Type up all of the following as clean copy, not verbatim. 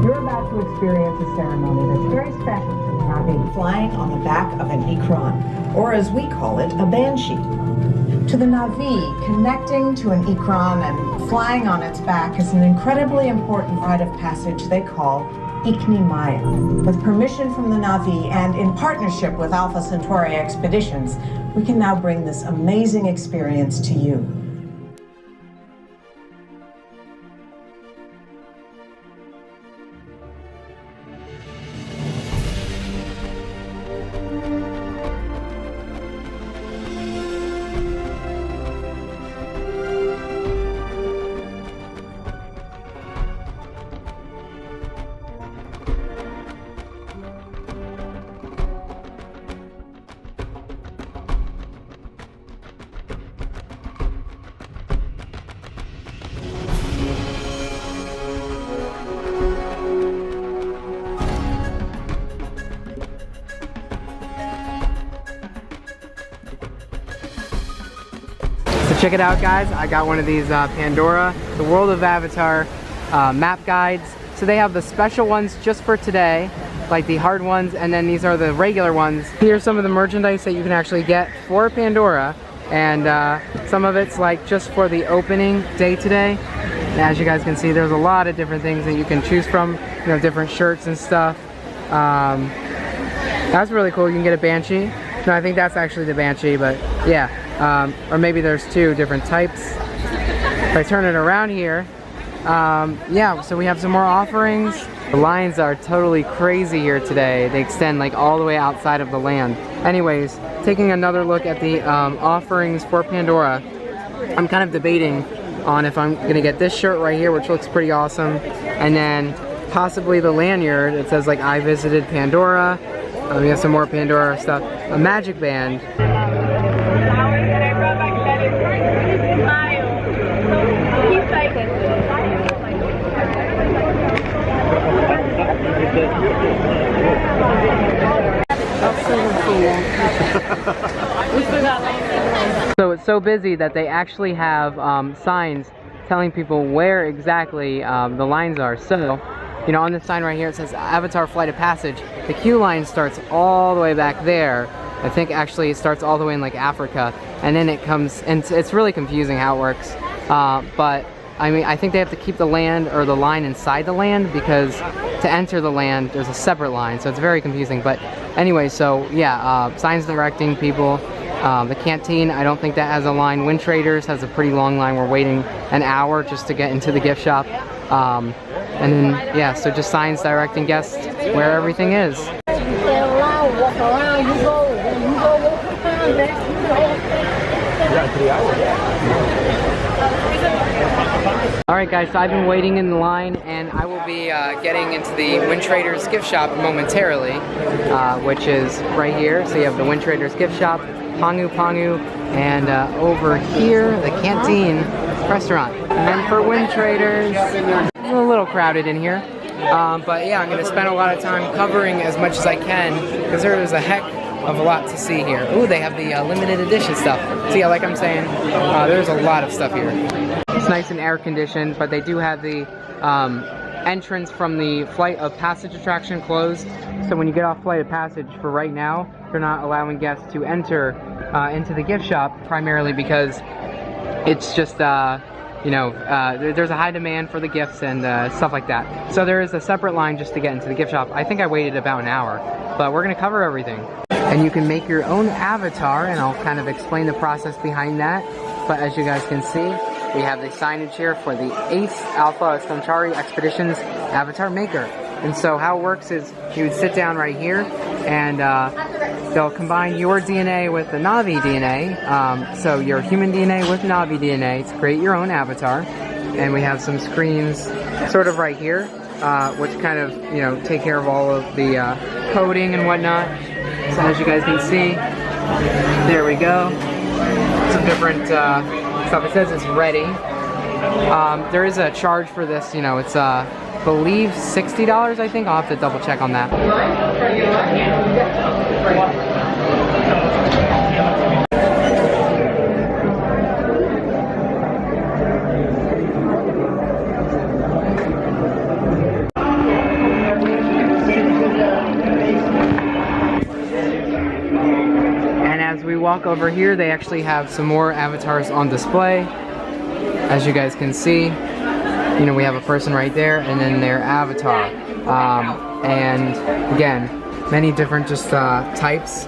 You're about to experience a ceremony that's very special to the Navi. Flying on the back of an ikran, or as we call it, a Banshee. To the Navi, connecting to an ikran and flying on its back is an incredibly important rite of passage they call Ikni Maya. With permission from the Navi and in partnership with Alpha Centauri Expeditions, we can now bring this amazing experience to you. Check it out, guys. I got one of these Pandora, the World of Avatar map guides. So they have the special ones just for today, like the hard ones, and then these are the regular ones. Here's some of the merchandise that you can actually get for Pandora, and some of it's like just for the opening day today. And as you guys can see, there's a lot of different things that you can choose from, you know, different shirts and stuff. That's really cool. You can get a Banshee. No, I think that's actually the Banshee, but yeah. Or maybe there's two different types. If I turn it around here, yeah, so we have some more offerings. The lines are totally crazy here today. They extend like all the way outside of the land. Anyways, taking another look at the offerings for Pandora, I'm kind of debating on if I'm gonna get this shirt right here, which looks pretty awesome, and then possibly the lanyard. It says like, I visited Pandora. We have some more Pandora stuff. A magic band. So it's so busy that they actually have signs telling people where exactly the lines are. So, you know, on this sign right here it says Avatar Flight of Passage. The queue line starts all the way back there. I think actually it starts all the way in like Africa, and then it comes, and it's really confusing how it works. But I mean, I think they have to keep the land or the line inside the land, because to enter the land there's a separate line, so it's very confusing. But anyway, so yeah, signs directing people. The canteen, I don't think that has a line. Wind Traders has a pretty long line. We're waiting an hour just to get into the gift shop. And then, yeah, so just signs directing guests where everything is. Walk around, you go Alright guys, so I've been waiting in the line, and I will be getting into the Wind Traders gift shop momentarily, which is right here. So you have the Wind Traders gift shop, Pangu Pangu, and over here, the canteen restaurant. And then for Wind Traders, it's a little crowded in here. But yeah, I'm going to spend a lot of time covering as much as I can, because there is a heck of a lot to see here. Ooh, they have the limited edition stuff. So yeah, like I'm saying, there's a lot of stuff here. It's nice and air conditioned, but they do have the entrance from the Flight of Passage attraction closed. So when you get off Flight of Passage, for right now, they're not allowing guests to enter into the gift shop, primarily because it's just you know, there's a high demand for the gifts and stuff like that. So there is a separate line just to get into the gift shop. I think I waited about an hour, but we're gonna cover everything. And you can make your own avatar, and I'll kind of explain the process behind that. But as you guys can see, we have the signage here for the ACE Alpha Centauri Expeditions Avatar Maker. And so how it works is you would sit down right here, and they'll combine your DNA with the Navi DNA, so your human DNA with Navi DNA, to create your own avatar. And we have some screens sort of right here, which kind of, you know, take care of all of the coding and whatnot. So as you guys can see, there we go. Some different stuff. It says it's ready. There is a charge for this, you know, it's I believe $60, I think. I'll have to double check on that. walk over here, they actually have some more avatars on display. As you guys can see, you know, we have a person right there and then their avatar. And again, many different just types.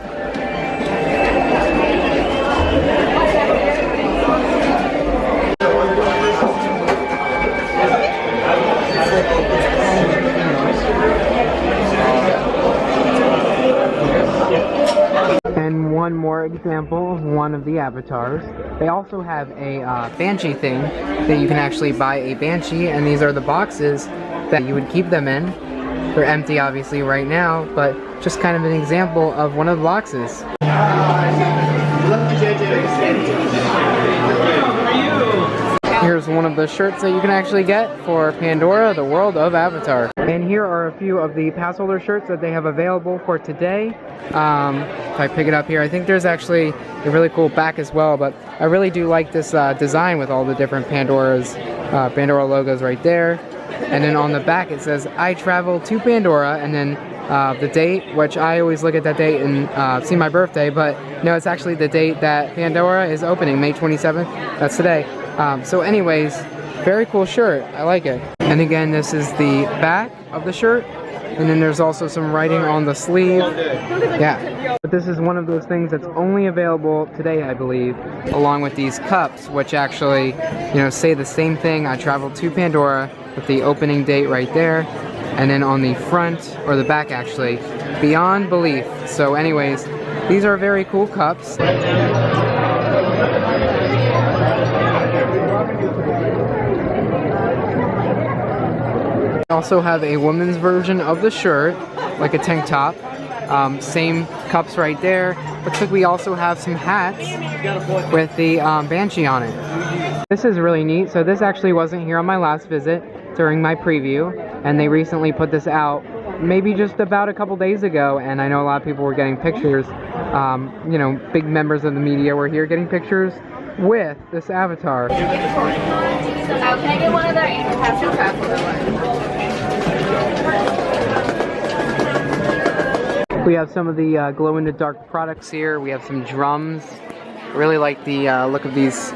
And one more example of one of the avatars. They also have a Banshee thing that you can actually buy a Banshee, and these are the boxes that you would keep them in. They're empty obviously right now, but just kind of an example of one of the boxes. Here's one of the shirts that you can actually get for Pandora, the World of Avatar. And here are a few of the pass holder shirts that they have available for today. If I pick it up here, I think there's actually a really cool back as well, but I really do like this design with all the different Pandora logos right there. And then on the back it says, I travel to Pandora, and then the date, which I always look at that date and see my birthday, but no, it's actually the date that Pandora is opening, May 27th. That's today. So anyways, very cool shirt. I like it. And again, this is the back of the shirt. And then there's also some writing on the sleeve. Yeah. But this is one of those things that's only available today, I believe, along with these cups, which actually, you know, say the same thing. I traveled to Pandora, with the opening date right there. And then on the front, or the back actually, beyond belief. So anyways, these are very cool cups. I also have a women's version of the shirt, like a tank top. Same cups right there. Looks like we also have some hats with the Banshee on it. This is really neat. So this actually wasn't here on my last visit during my preview, and they recently put this out maybe just about a couple days ago, and I know a lot of people were getting pictures. You know, big members of the media were here getting pictures with this avatar. Can I get one of their annual capture We have some of the glow-in-the-dark products here. We have some drums. I really like the look of these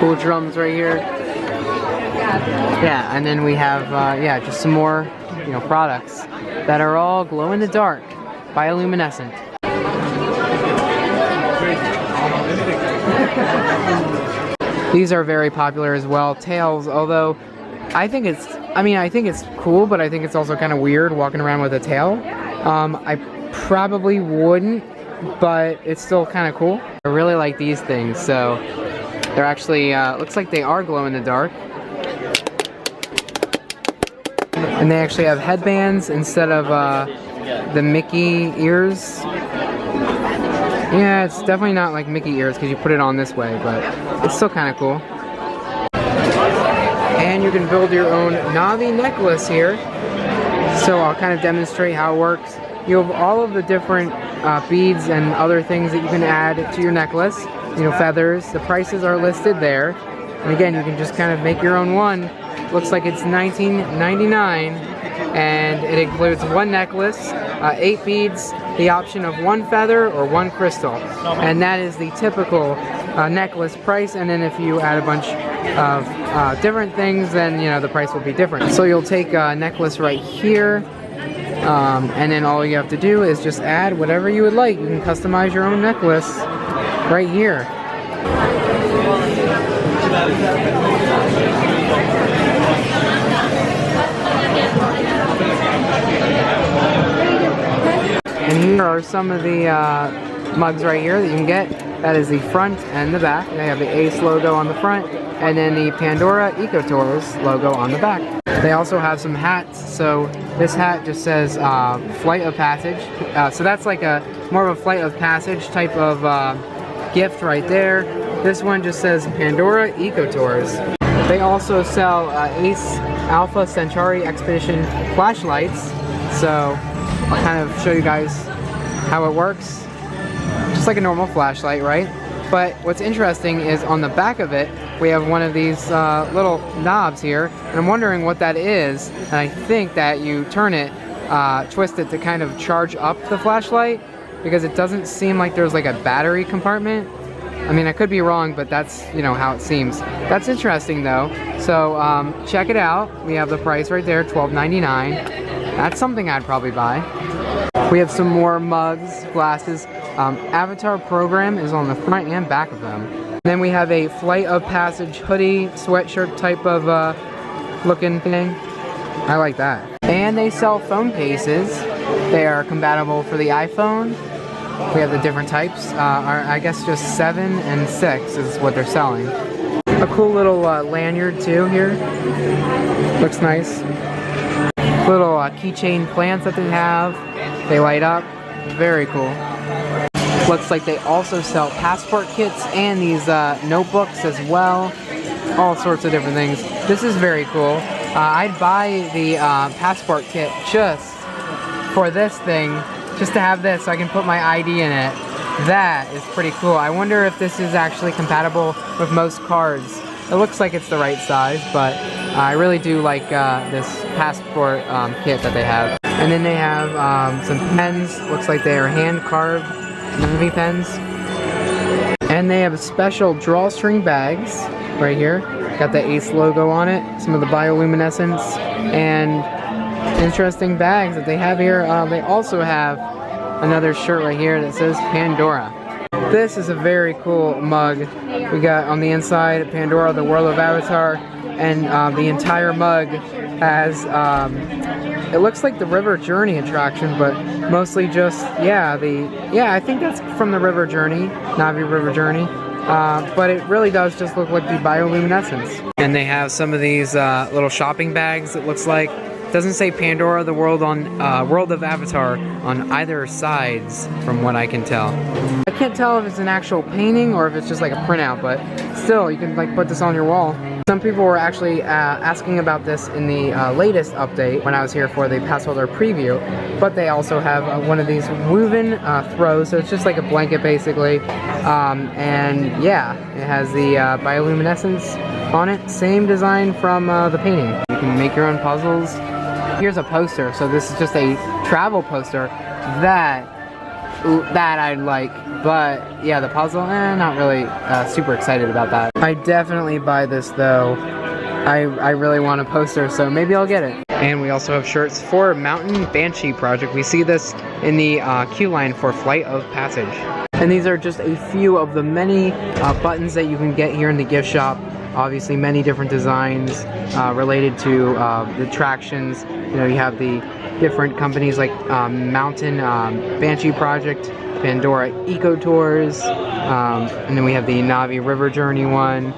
cool drums right here. Yeah, and then we have yeah, just some more, you know, products that are all glow-in-the-dark, bioluminescent. These are very popular as well. Tails, although I think it's cool, but I think it's also kind of weird walking around with a tail. I probably wouldn't, but it's still kind of cool. I really like these things. So they're actually, looks like they are glow in the dark. And they actually have headbands instead of the Mickey ears. Yeah, it's definitely not like Mickey ears because you put it on this way, but it's still kind of cool. And you can build your own Navi necklace here. So I'll kind of demonstrate how it works. You have all of the different beads and other things that you can add to your necklace. You know, feathers. The prices are listed there. And again, you can just kind of make your own one. Looks like it's $19.99, and it includes one necklace, 8 beads, the option of 1 feather or 1 crystal. And that is the typical necklace price. And then if you add a bunch of different things, then, you know, the price will be different. So you'll take a necklace right here, and then all you have to do is just add whatever you would like. You can customize your own necklace right here. And here are some of the mugs right here that you can get. That is the front and the back. They have the Ace logo on the front, and then the Pandora Eco Tours logo on the back. They also have some hats. So this hat just says Flight of Passage. So that's like a more of a Flight of Passage type of gift right there. This one just says Pandora Eco Tours. They also sell Ace Alpha Centauri Expedition flashlights. So I'll kind of show you guys how it works. Just like a normal flashlight, right? But what's interesting is on the back of it, we have one of these little knobs here, and I'm wondering what that is. And I think that you turn it, twist it to kind of charge up the flashlight. because it doesn't seem like there's like a battery compartment. I mean, I could be wrong, but that's, you know, how it seems. That's interesting though. So check it out. We have the price right there, $12.99. That's something I'd probably buy. We have some more mugs, glasses. Avatar program is on the front and back of them. Then we have a Flight of Passage hoodie, sweatshirt type of looking thing. I like that. And they sell phone cases. They are compatible for the iPhone. We have the different types. I guess just 7 and 6 is what they're selling. A cool little lanyard too here. Looks nice. Little keychain plants that they have. They light up. Very cool. Looks like they also sell passport kits and these notebooks as well. All sorts of different things. This is very cool. I'd buy the passport kit just for this thing, just to have this so I can put my ID in it. That is pretty cool. I wonder if this is actually compatible with most cards. It looks like it's the right size, but I really do like this passport kit that they have. And then they have some pens. Looks like they are hand-carved Navy pens. And they have special drawstring bags right here. Got the Ace logo on it, some of the bioluminescence, and interesting bags that they have here. They also have another shirt right here that says Pandora. This is a very cool mug. We got on the inside Pandora, the world of Avatar, and the entire mug has it looks like the River Journey attraction, but mostly just I think that's from the River Journey, Na'vi River Journey. But it really does just look like the bioluminescence. And they have some of these little shopping bags. It looks like, doesn't say Pandora, the world of Avatar on either sides, from what I can tell. I can't tell if it's an actual painting or if it's just like a printout, but still, you can like put this on your wall. Some people were actually asking about this in the latest update when I was here for the pass holder preview, but they also have one of these woven throws, so it's just like a blanket basically, and yeah, it has the bioluminescence on it, same design from the painting. You can make your own puzzles. Here's a poster, so this is just a travel poster that I'd like, but yeah, the puzzle, not really super excited about that. I definitely buy this though. I really want a poster, so maybe I'll get it. And we also have shirts for Mountain Banshee project. We see this in the queue line for Flight of Passage. And these are just a few of the many buttons that you can get here in the gift shop. Obviously many different designs related to the attractions. You know, you have the different companies like Mountain Banshee Project, Pandora Eco Tours, and then we have the Na'vi River Journey one.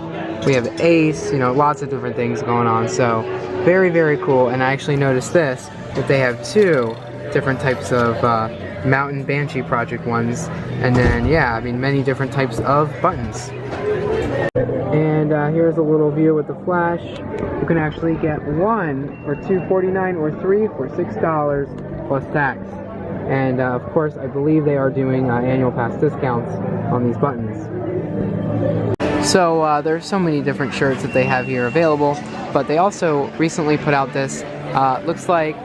We have Ace, you know, lots of different things going on. So very, very cool. And I actually noticed this, that they have 2 different types of Mountain Banshee Project ones. And then, yeah, I mean, many different types of buttons. And here's a little view with the flash. You can actually get 1 or 2.49 or 3 for $6 plus tax. And of course, I believe they are doing annual pass discounts on these buttons. So there's so many different shirts that they have here available, but they also recently put out this, looks like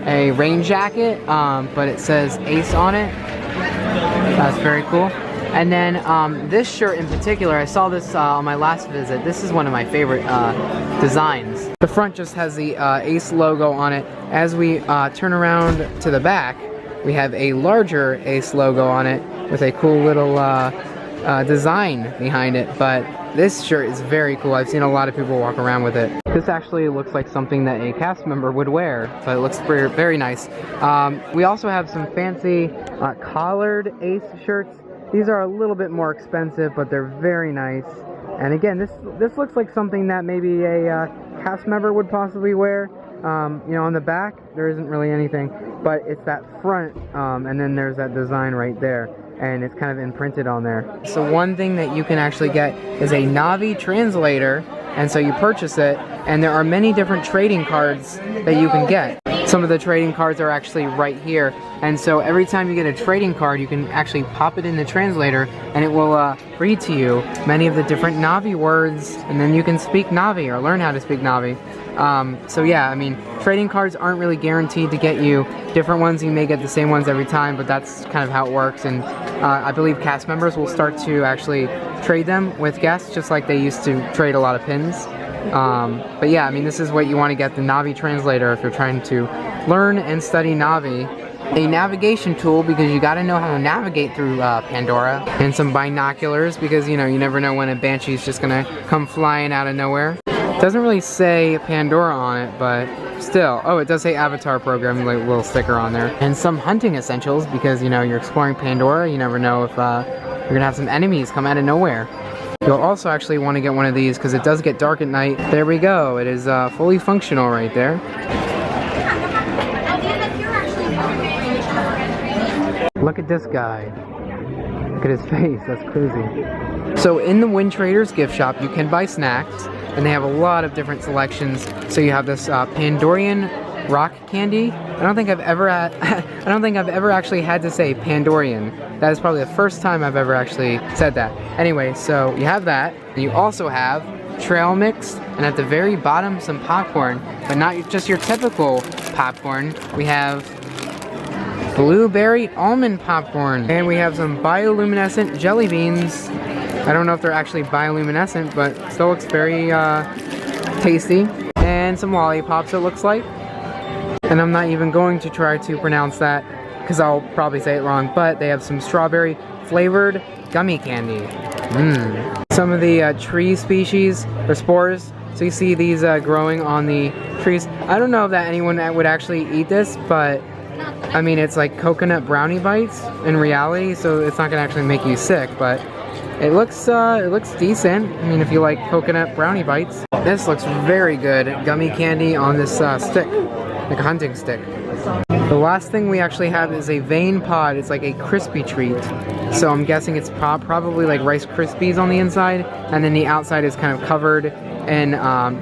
a rain jacket, but it says Ace on it. That's very cool. And then this shirt in particular, I saw this on my last visit. This is one of my favorite designs. The front just has the Ace logo on it. As we turn around to the back, we have a larger Ace logo on it with a cool little design behind it. But this shirt is very cool. I've seen a lot of people walk around with it. This actually looks like something that a cast member would wear, so it looks very, very nice. We also have some fancy collared Ace shirts. These are a little bit more expensive, but they're very nice. And again, this looks like something that maybe a cast member would possibly wear. You know, on the back, there isn't really anything, but it's that front, and then there's that design right there, and it's kind of imprinted on there. So one thing that you can actually get is a Na'vi translator, and so you purchase it, and there are many different trading cards that you can get. Some of the trading cards are actually right here, and so every time you get a trading card, you can actually pop it in the translator, and it will read to you many of the different Na'vi words, and then you can speak Na'vi or learn how to speak Na'vi. So yeah, I mean, trading cards aren't really guaranteed to get you different ones. You may get the same ones every time, but that's kind of how it works. And I believe cast members will start to actually trade them with guests, just like they used to trade a lot of pins. But yeah, I mean, this is what you want to get, the Navi translator, if you're trying to learn and study Navi. A navigation tool, because you got to know how to navigate through Pandora, and some binoculars, because you know, you never know when a Banshee is just gonna come flying out of nowhere. It doesn't really say Pandora on it, but still. Oh, it does say Avatar Program, like a little sticker on there. And some hunting essentials, because you know, you're exploring Pandora, you never know if you're gonna have some enemies come out of nowhere. You'll also actually want to get one of these because it does get dark at night. There we go, it is fully functional right there. Look at this guy. Look at his face, that's crazy. So in the Wind Traders gift shop, you can buy snacks, and they have a lot of different selections. So you have this Pandorean rock candy. I don't think I've ever actually had to say Pandorean. That is probably the first time I've ever actually said that. Anyway, so you have that. And you also have trail mix, and at the very bottom some popcorn, but not just your typical popcorn. We have blueberry almond popcorn, and we have some bioluminescent jelly beans. I don't know if they're actually bioluminescent, but still looks very tasty. And some lollipops, it looks like. And I'm not even going to try to pronounce that because I'll probably say it wrong, but they have some strawberry flavored gummy candy. Some of the tree species or spores. So you see these growing on the trees. I don't know if that anyone would actually eat this, but I mean, it's like coconut brownie bites in reality, so it's not gonna actually make you sick, but it looks decent. I mean, if you like coconut brownie bites. This looks very good. Gummy candy on this stick, like a hunting stick. The last thing we actually have is a vein pod. It's like a crispy treat. So I'm guessing it's probably like Rice Krispies on the inside, and then the outside is kind of covered in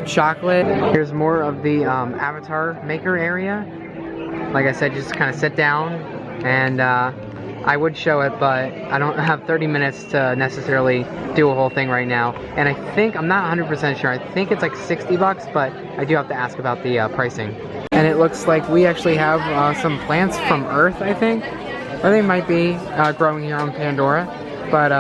chocolate. Here's more of the avatar maker area. Like I said, just kind of sit down, and I would show it, but I don't have 30 minutes to necessarily do a whole thing right now. And I think, I'm not 100% sure, I think it's like 60 bucks, but I do have to ask about the pricing. And it looks like we actually have some plants from Earth, I think. Or they might be growing here on Pandora, but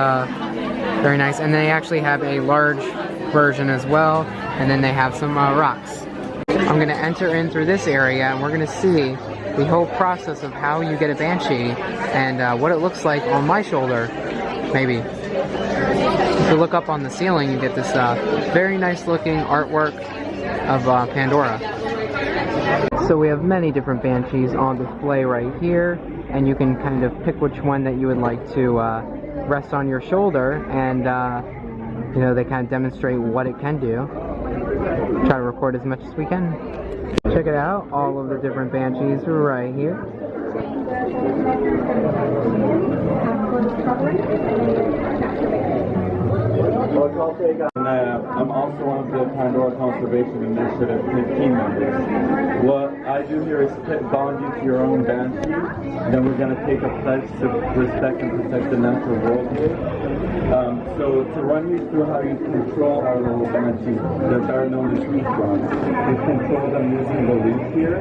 very nice. And they actually have a large version as well, and then they have some rocks. I'm gonna enter in through this area, and we're gonna see the whole process of how you get a Banshee and what it looks like on my shoulder, maybe. If you look up on the ceiling, you get this very nice looking artwork of Pandora. So we have many different Banshees on display right here, and you can kind of pick which one that you would like to rest on your shoulder, and you know, they kind of demonstrate what it can do. Try to record as much as we can. Check it out, all of the different Banshees right here. I'm also one of the Pandora Conservation Initiative team members. What I do here is bond you to your own Banshee, then we're going to take a pledge to respect and protect the natural world here. So to run you through how you control our little Banshees that are known as e-crons, we control them using the leash here.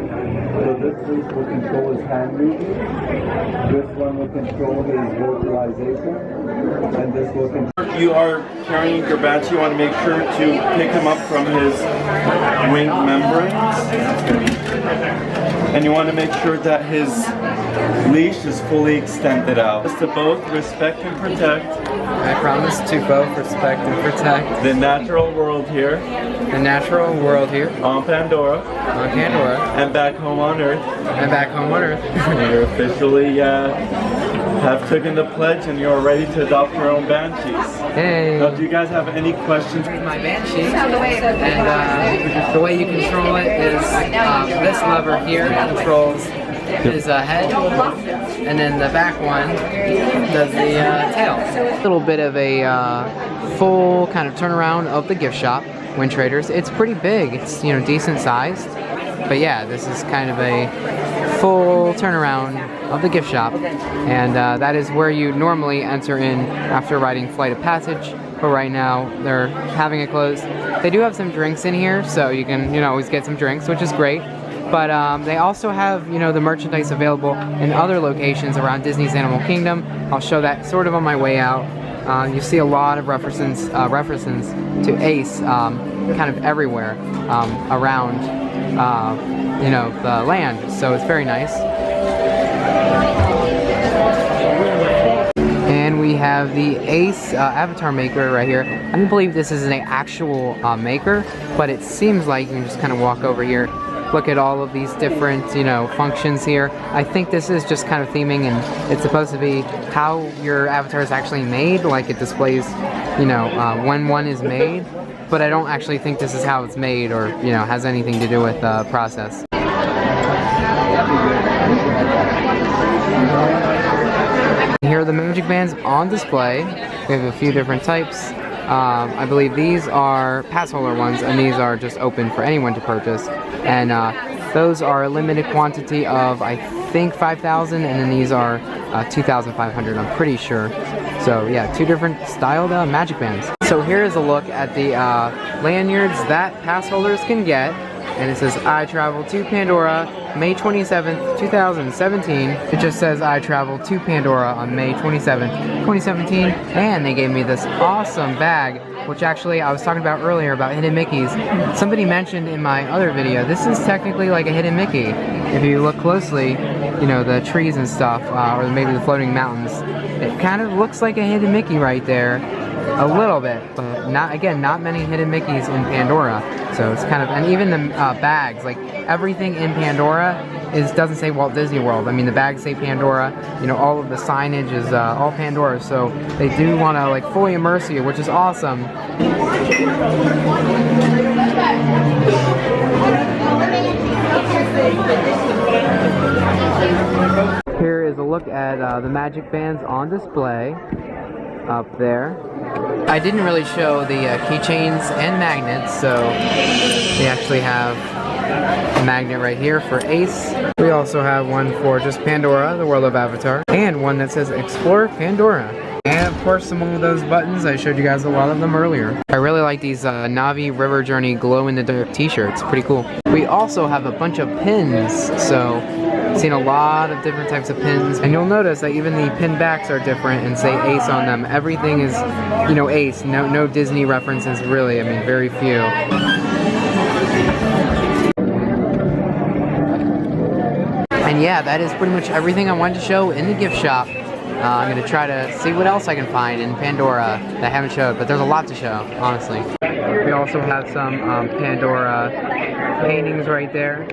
So this leash will control his hand movement, this one will control his vocalization, and this will control... You are carrying your Banshee, you want to make sure to pick him up from his wing membranes. And you want to make sure that his leash is fully extended out. Just to both respect and protect. I promise to both respect and protect the natural world here. The natural world here. On Pandora. On Pandora. And back home on Earth. And back home on Earth. You're officially have taken the pledge and you're ready to adopt your own Banshees. Hey. Now, do you guys have any questions? My Banshee, and the way you control it is this lever here controls his head, and then the back one does the tail. A little bit of a full kind of turnaround of the gift shop, Wind Traders. It's pretty big. It's, you know, decent sized, but yeah, this is kind of a full turnaround of the gift shop, and that is where you normally enter in after riding Flight of Passage. but right now they're having it closed. They do have some drinks in here, so you can, you know, always get some drinks, which is great. But they also have, you know, the merchandise available in other locations around Disney's Animal Kingdom. I'll show that sort of on my way out. You see a lot of references to Ace kind of everywhere around, you know, the land. So it's very nice. And we have the Ace avatar maker right here. I don't believe this is an actual maker, but it seems like you can just kind of walk over here. Look at all of these different, you know, functions here. I think this is just kind of theming, and it's supposed to be how your avatar is actually made, like it displays, you know, when one is made. But I don't actually think this is how it's made, or, you know, has anything to do with the process. Here are the magic bands on display. We have a few different types. I believe these are pass holder ones, and these are just open for anyone to purchase. And those are a limited quantity of, I think, 5,000, and then these are 2,500, I'm pretty sure. So yeah, two different styled magic bands. So here is a look at the lanyards that pass holders can get. And it says, I travel to Pandora, May 27th, 2017. It just says, I travel to Pandora on May 27th, 2017. And they gave me this awesome bag, which actually I was talking about earlier about hidden Mickeys. Somebody mentioned in my other video, this is technically like a hidden Mickey. If you look closely, you know, the trees and stuff, or maybe the floating mountains, it kind of looks like a hidden Mickey right there. A little bit, but not, again, not many hidden Mickeys in Pandora. So it's kind of, and even the bags, like everything in Pandora doesn't say Walt Disney World. I mean, the bags say Pandora, you know, all of the signage is all Pandora, so they do want to like fully immerse you, which is awesome. Here is a look at the magic bands on display up there. I didn't really show the keychains and magnets, so we actually have a magnet right here for Ace. We also have one for just Pandora, the world of Avatar, and one that says Explore Pandora. And of course, some of those buttons, I showed you guys a lot of them earlier. I really like these Na'vi River Journey glow-in-the-dark t-shirts, pretty cool. We also have a bunch of pins, so seen a lot of different types of pins, and you'll notice that even the pin backs are different and say Ace on them. Everything is, you know, Ace. No Disney references really. I mean, very few. And yeah, that is pretty much everything I wanted to show in the gift shop. I'm going to try to see what else I can find in Pandora that I haven't showed, but there's a lot to show, honestly. We also have some Pandora paintings right there,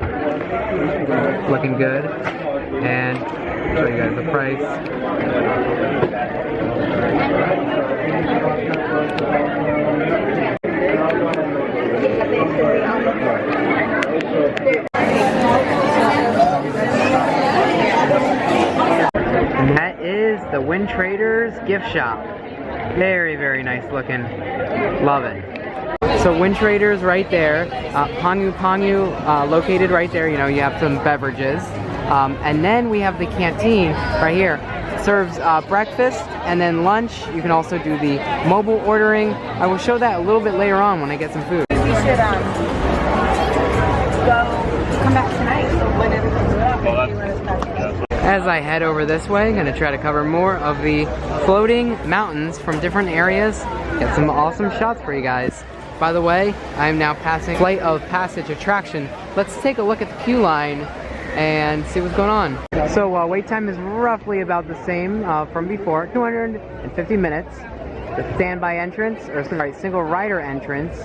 looking good, and I'll show you guys the price. And that is the Wind Traders gift shop. Very, very nice looking. Love it. So Wind Traders right there. Pangu located right there. You know, you have some beverages. And then we have the canteen right here. Serves breakfast and then lunch. You can also do the mobile ordering. I will show that a little bit later on when I get some food. We should come back tonight, so when everything's up, if you let us back. As I head over this way, I'm going to try to cover more of the floating mountains from different areas. Get some awesome shots for you guys. By the way, I am now passing Flight of Passage attraction. Let's take a look at the queue line and see what's going on. So wait time is roughly about the same from before, 250 minutes. The standby entrance, or sorry, single rider entrance,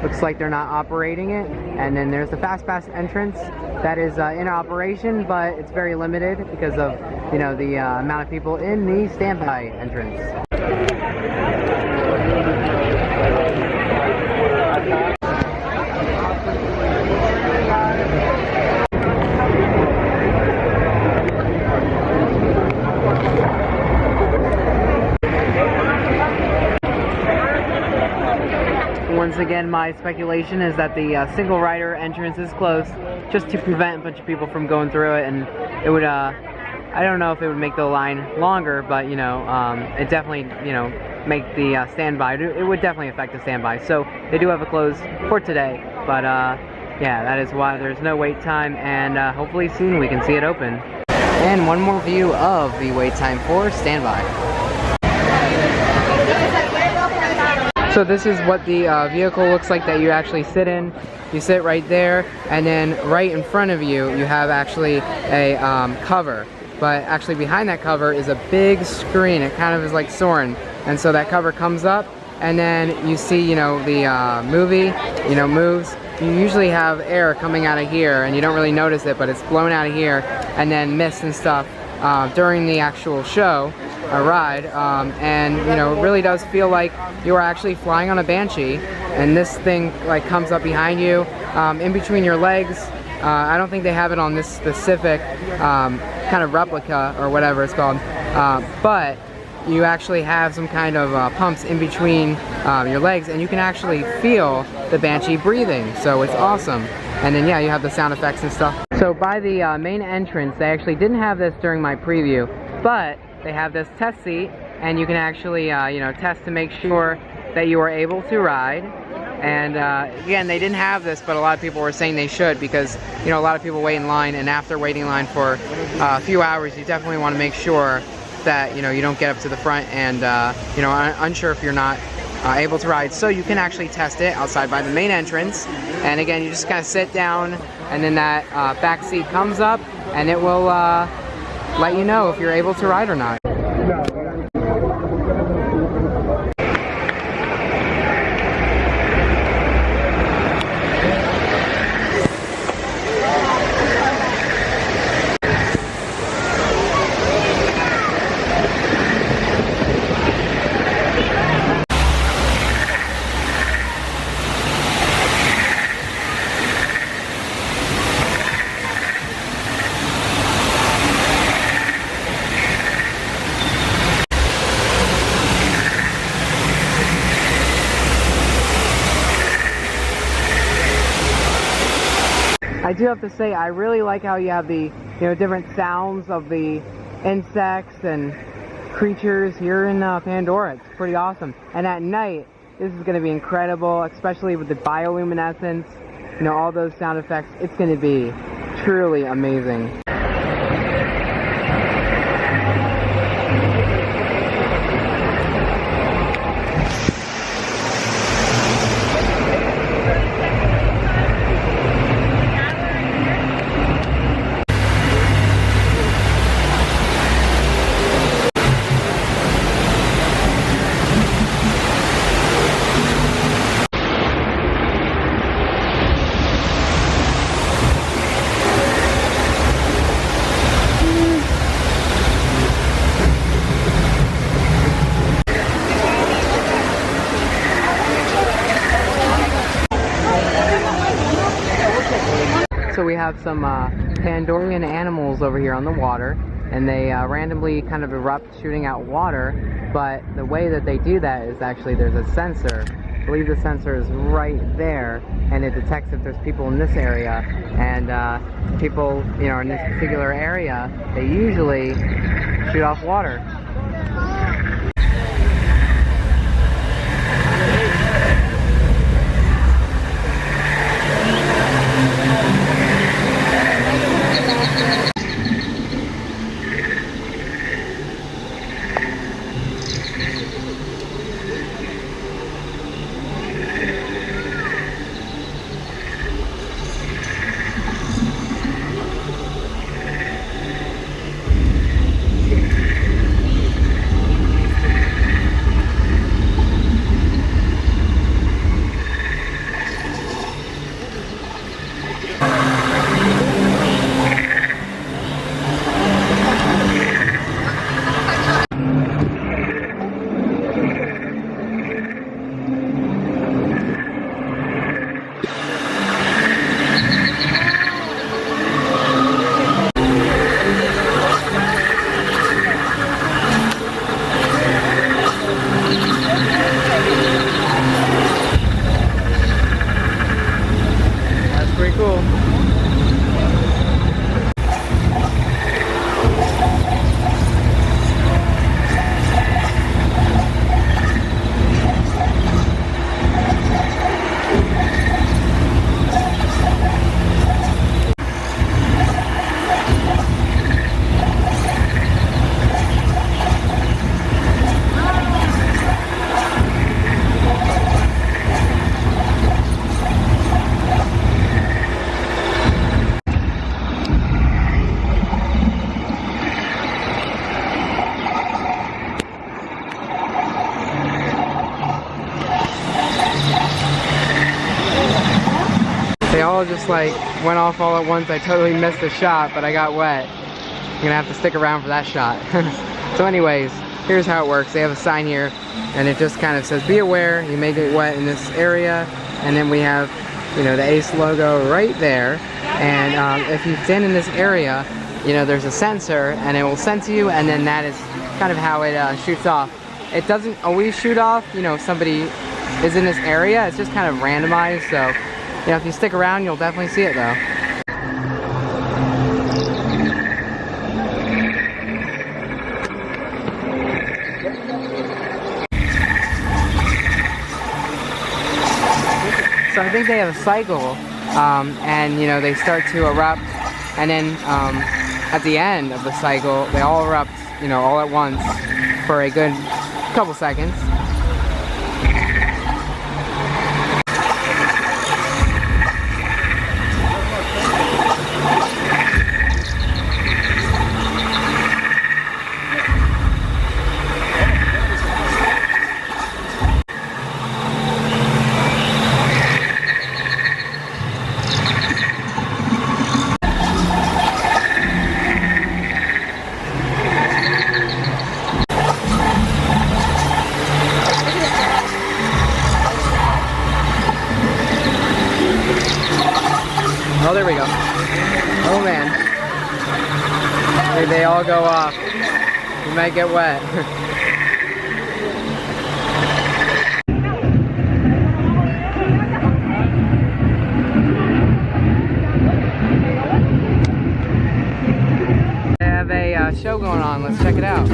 looks like they're not operating it. And then there's the Fast Pass entrance that is in operation, but it's very limited because of, you know, the amount of people in the standby entrance. Once again, my speculation is that the single rider entrance is closed just to prevent a bunch of people from going through it, and it would, I don't know if it would make the line longer, but, you know, it definitely, you know, make the standby. It would definitely affect the standby. So they do have it closed for today, but yeah, that is why there's no wait time, and hopefully soon we can see it open. And one more view of the wait time for standby. So this is what the vehicle looks like that you actually sit in. You sit right there, and then right in front of you, you have actually a cover. But actually behind that cover is a big screen. It kind of is like Soarin'. And so that cover comes up, and then you see, you know, the movie, you know, moves. You usually have air coming out of here, and you don't really notice it, but it's blown out of here, and then mist and stuff during the actual show, a ride, and you know, it really does feel like you are actually flying on a Banshee, and this thing like comes up behind you, in between your legs. I don't think they have it on this specific kind of replica or whatever it's called, but you actually have some kind of pumps in between your legs, and you can actually feel the Banshee breathing, so it's awesome. And then yeah, you have the sound effects and stuff. So by the main entrance, they actually didn't have this during my preview, but they have this test seat, and you can actually you know, test to make sure that you are able to ride. And again, they didn't have this, but a lot of people were saying they should, because you know, a lot of people wait in line, and after waiting in line for a few hours, you definitely want to make sure that you know, you don't get up to the front and you know, unsure if you're not able to ride. So you can actually test it outside by the main entrance, and again, you just kind of sit down, and then that back seat comes up, and it will let you know if you're able to ride or not. I do have to say, I really like how you have the, you know, different sounds of the insects and creatures here in Pandora. It's pretty awesome. And at night, this is going to be incredible, especially with the bioluminescence, you know, all those sound effects. It's going to be truly amazing. So we have some Pandorean animals over here on the water, and they randomly kind of erupt shooting out water, but the way that they do that is actually there's a sensor. I believe the sensor is right there, and it detects if there's people in this area, and people, you know, in this particular area, they usually shoot off water. all just like went off all at once. I totally missed the shot, but I got wet. I'm gonna have to stick around for that shot. So anyways, here's how it works. They have a sign here, and it just kind of says, be aware, you may get wet in this area. And then we have, you know, the Ace logo right there. And if you've been in this area, you know, there's a sensor, and it will sense you, and then that is kind of how it shoots off. It doesn't always shoot off, you know, if somebody is in this area. It's just kind of randomized, so, you know, if you stick around, you'll definitely see it though. So I think they have a cycle, and, you know, they start to erupt, and then at the end of the cycle, they all erupt, you know, all at once for a good couple seconds. Oh, there we go. Oh man. They all go off. You might get wet. They have a show going on. Let's check it out.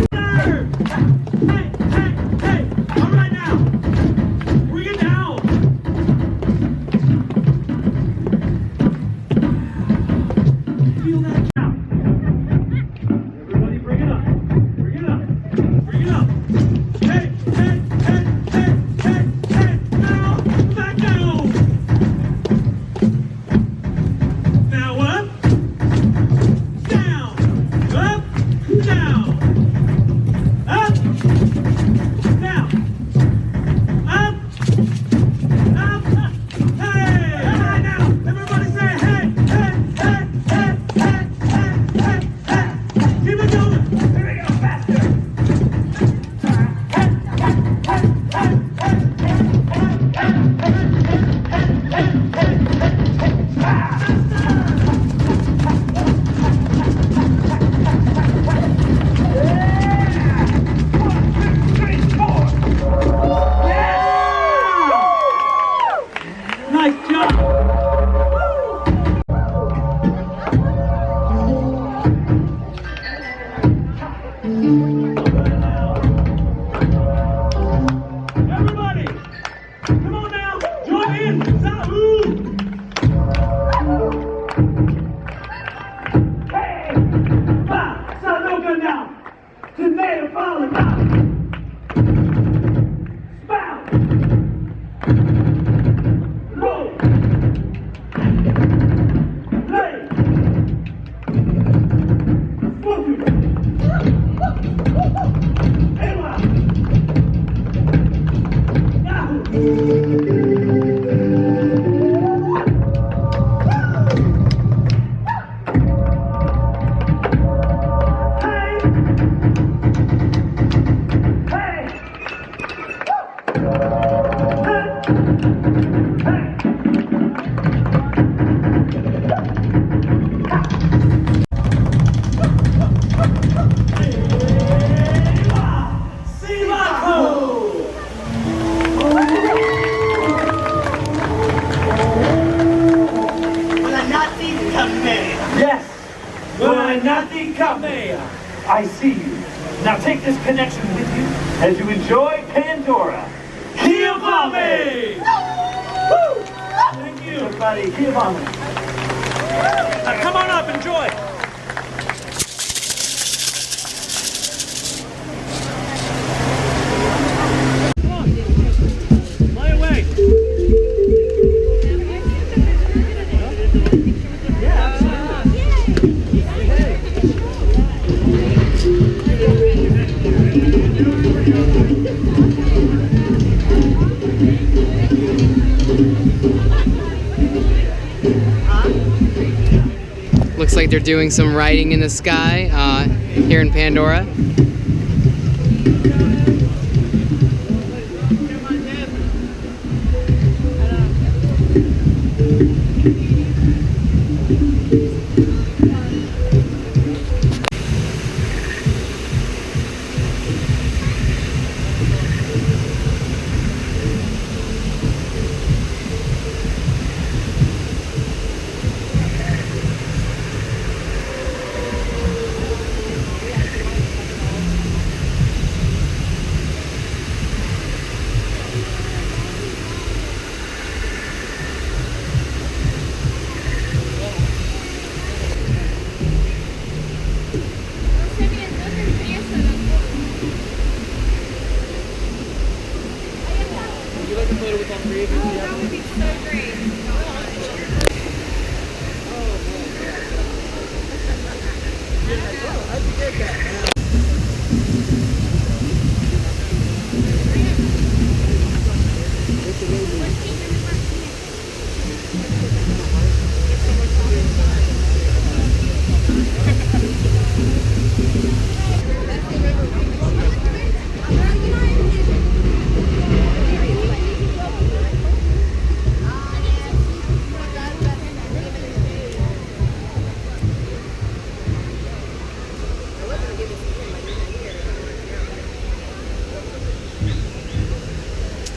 I see you. Now take this connection with you as you enjoy Pandora. Giovanni! Woo! Thank you. Everybody, Giovanni. Come on up, enjoy. Come on. Fly away. like they're doing some writing in the sky here in Pandora. That would be so great.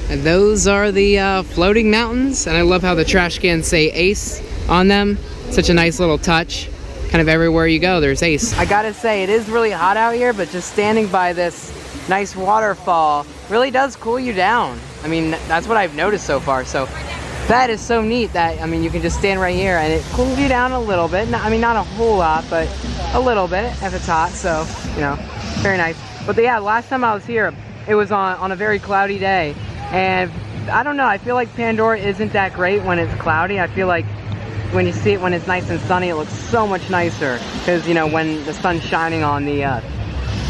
And those are the floating mountains, and I love how the trash cans say Ace on them. Such a nice little touch. Kind of everywhere you go, there's Ace. I gotta say, it is really hot out here, but just standing by this nice waterfall really does cool you down. I mean, that's what I've noticed so far. So that is so neat that, I mean, you can just stand right here and it cools you down a little bit. I mean, not a whole lot, but a little bit if it's hot. So, you know, very nice. But yeah, last time I was here, it was on a very cloudy day. And I don't know, I feel like Pandora isn't that great when it's cloudy. I feel like when you see it when it's nice and sunny, it looks so much nicer. Because, you know, when the sun's shining on the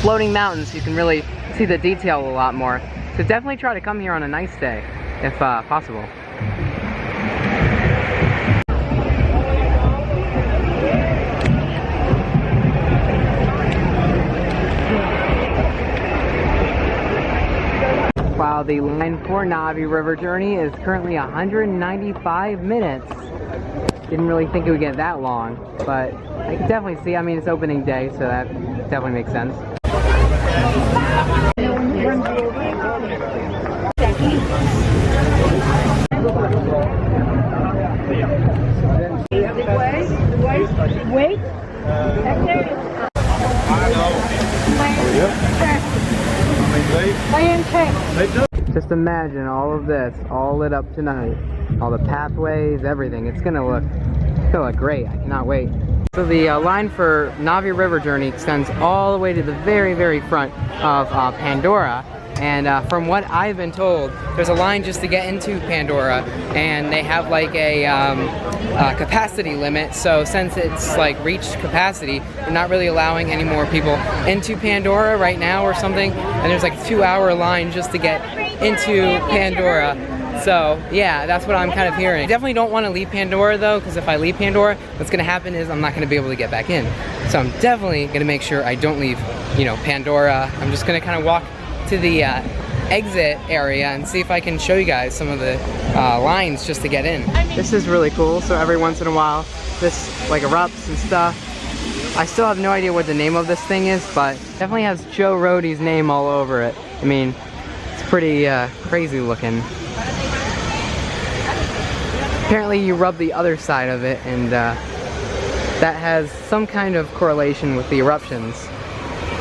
floating mountains, you can really see the detail a lot more. So definitely try to come here on a nice day, if possible. Wow, the line for Navi River Journey is currently 195 minutes. Didn't really think it would get that long, but I can definitely see, I mean, it's opening day, so that definitely makes sense. Wait. Just imagine all of this, all lit up tonight. All the pathways, everything. It's gonna look great. I cannot wait. So the line for Navi River Journey extends all the way to the very, very front of Pandora. And from what I've been told, there's a line just to get into Pandora, and they have like a capacity limit. So since it's like reached capacity, they're not really allowing any more people into Pandora right now or something. And there's like a 2-hour line just to get into Pandora. So yeah, that's what I'm kind of hearing. I definitely don't want to leave Pandora though, because if I leave Pandora, what's going to happen is I'm not going to be able to get back in. So I'm definitely going to make sure I don't leave, you know, Pandora. I'm just going to kind of walk to the exit area and see if I can show you guys some of the lines just to get in. This is really cool. So every once in a while, this like erupts and stuff. I still have no idea what the name of this thing is, but definitely has Joe Rohde's name all over it. I mean, it's pretty crazy looking. Apparently you rub the other side of it, and that has some kind of correlation with the eruptions.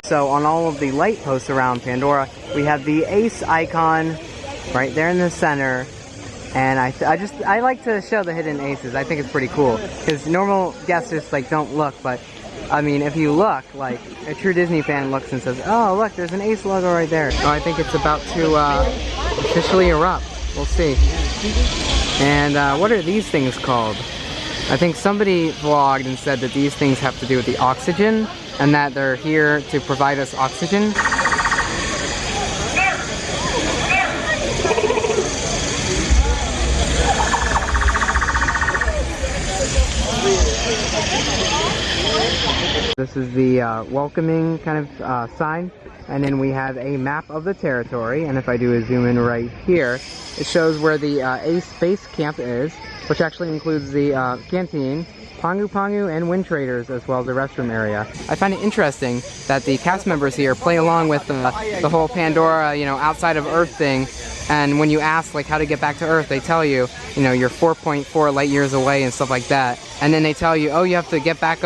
So on all of the light posts around Pandora, we have the Ace icon right there in the center. And I like to show the hidden aces. I think it's pretty cool, because normal guests just like don't look, but I mean, if you look, like a true Disney fan looks and says, oh look, there's an Ace logo right there. Oh, I think it's about to officially erupt. We'll see. And what are these things called? I think somebody vlogged and said that these things have to do with the oxygen, and that they're here to provide us oxygen. This is the welcoming kind of sign, and then we have a map of the territory, and if I do a zoom in right here, it shows where the Ace base camp is, which actually includes the canteen, Pangu Pangu, and wind traders, as well as the restroom area. I find it interesting that the cast members here play along with the whole Pandora, you know, outside of Earth thing, and when you ask like how to get back to Earth, they tell you, you know, you're 4.4 light years away and stuff like that, and then they tell you, oh, you have to get back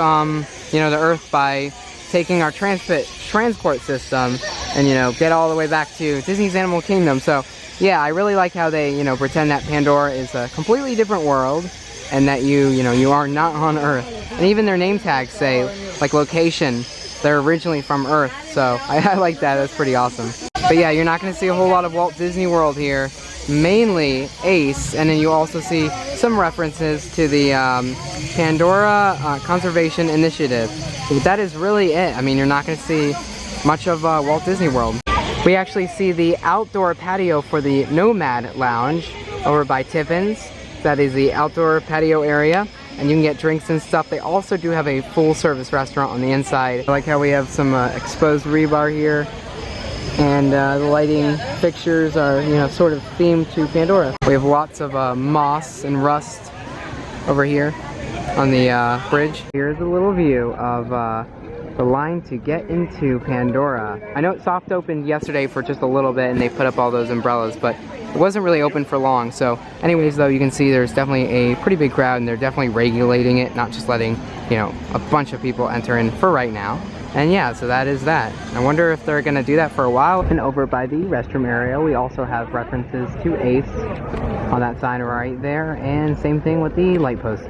you know, to Earth by taking our transport system and, you know, get all the way back to Disney's Animal Kingdom. So yeah, I really like how they, you know, pretend that Pandora is a completely different world and that you know, you are not on Earth. And even their name tags say, like, location, they're originally from Earth. So I like that, that's pretty awesome. But yeah, you're not gonna see a whole lot of Walt Disney World here, mainly Ace, and then you also see some references to the Pandora Conservation Initiative. But that is really it. I mean, you're not gonna see much of Walt Disney World. We actually see the outdoor patio for the Nomad Lounge over by Tiffin's. That is the outdoor patio area, and you can get drinks and stuff. They also do have a full service restaurant on the inside. I like how we have some exposed rebar here, and the lighting fixtures are, you know, sort of themed to Pandora. We have lots of moss and rust over here on the bridge. Here's a little view of the line to get into Pandora. I know it soft opened yesterday for just a little bit and they put up all those umbrellas, but it wasn't really open for long. So anyways, though, you can see there's definitely a pretty big crowd, and they're definitely regulating it, not just letting, you know, a bunch of people enter in for right now. And yeah, so that is that. I wonder if they're gonna do that for a while. And over by the restroom area, we also have references to Ace on that sign right there, and same thing with the light post.